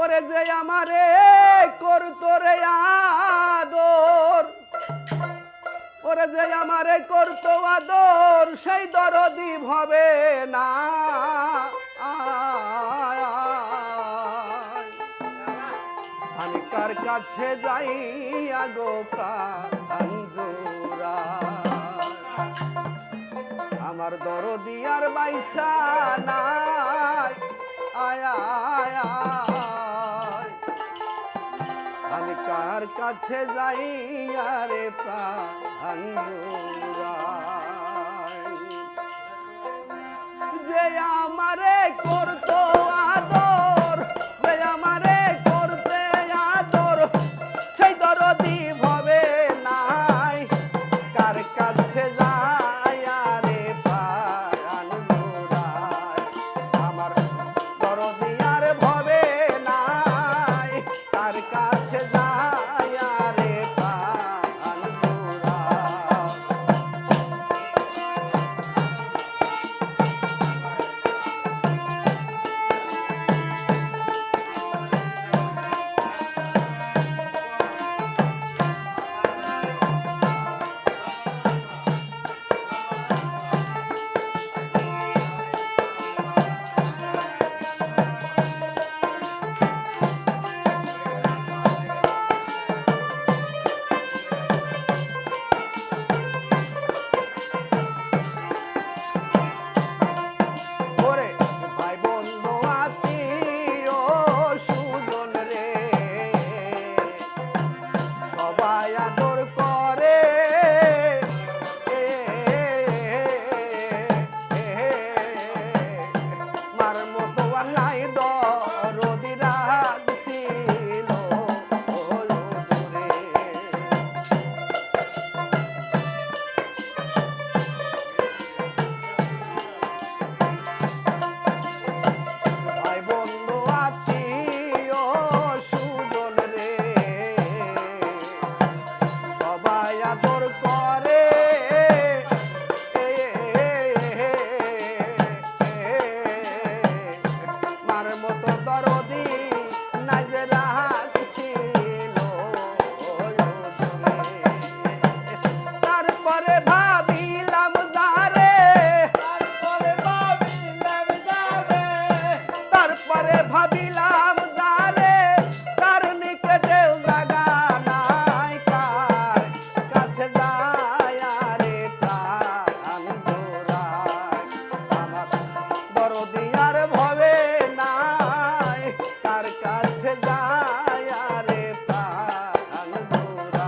ওরে যে আমারে করতো রে আদর, ওরে যে আমারে করতো আদর, সেই দরদি হবে না। আমি কার কাছে যাই আগো প্রাণ জোড়ায়, আমার দরদি আর বাইসা নাই। আয় আয় আয়, আমি কার কাছে যাই আরে প্রাণ জোড়ায়, যে আমারে করতো আদর, যে আমারে করতে আদর, সেই দরদি ভবে নাই। কার কাছে যাই আরে প্রাণ জোড়ায়, আমার দরদি আর ভবে নাই। কার কাছে যাই আরে প্রাণ জোড়ায়। ওরে ভাই বন্ধু আত্মীয় সুজন রে, সবাই আদর করে। মার মতো আর নাই দরদি রাখছিল দূরে। ভাই বন্ধু আত্মীয় সুজন রে, সবাই আদর করে। মার মতো দরদি নাই যে রাখছিল দূরে। তারপরে ভাবিলাম যারে, তারপরে ভাবিলাম যারে, তার নিকটেও জাগা নাই। কার কাছে যায় আরে প্রাণ জোড়ায়, আমার দরদি আর ভবে নাই। কার কাছে যায় আরে প্রাণ জোড়ায়।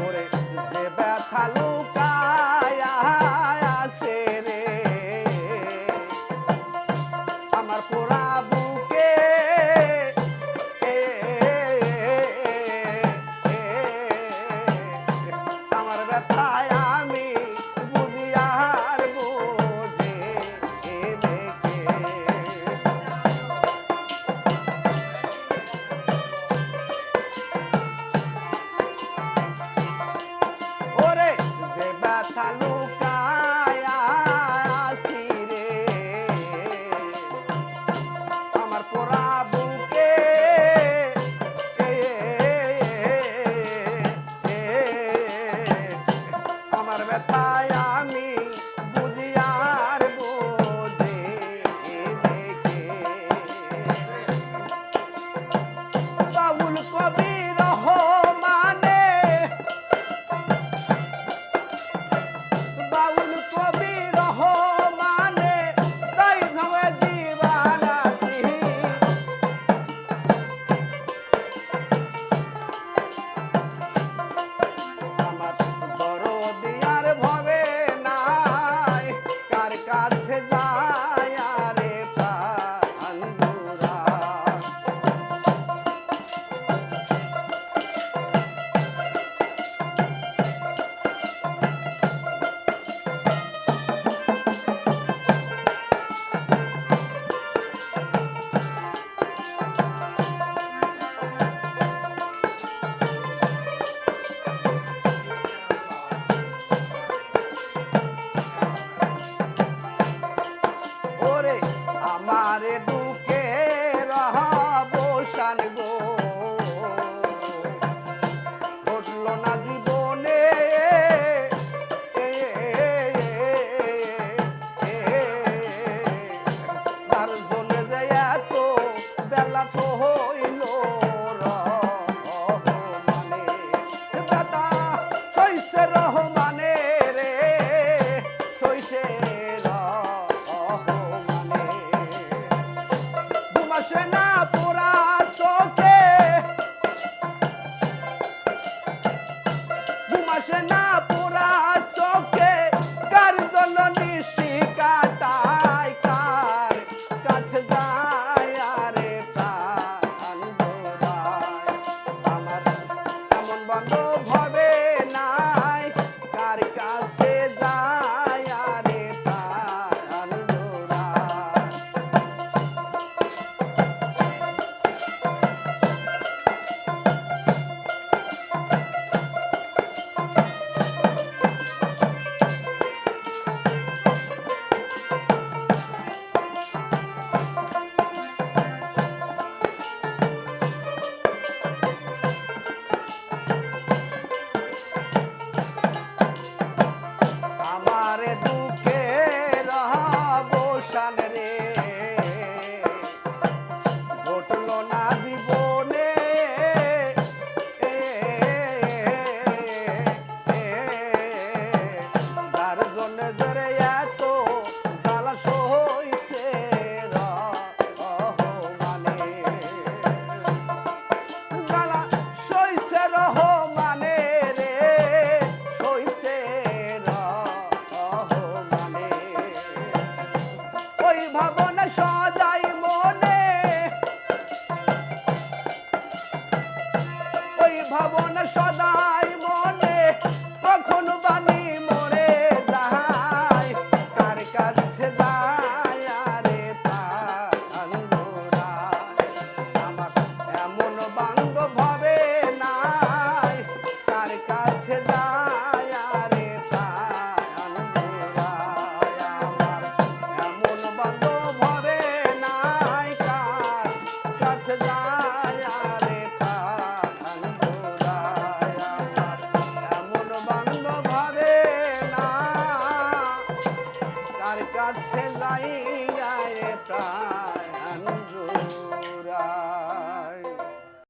ওরে যে ব্যথা লুকায়া আছে রে, আমার পোড়া বুকে। আমার ব্যথায় আমি বুঝি আর বুঝে বেঁকে। ওরে যে ব্যথা লুকায়া আছি রে, আমার পোড়া বুকে। আমার ব্যথায় আমি বুঝি আর বুঝে বেঁকে। বাউল কবি রহমানে, বাউল ভেজাই গায়ে প্রাণ জুড়ায়।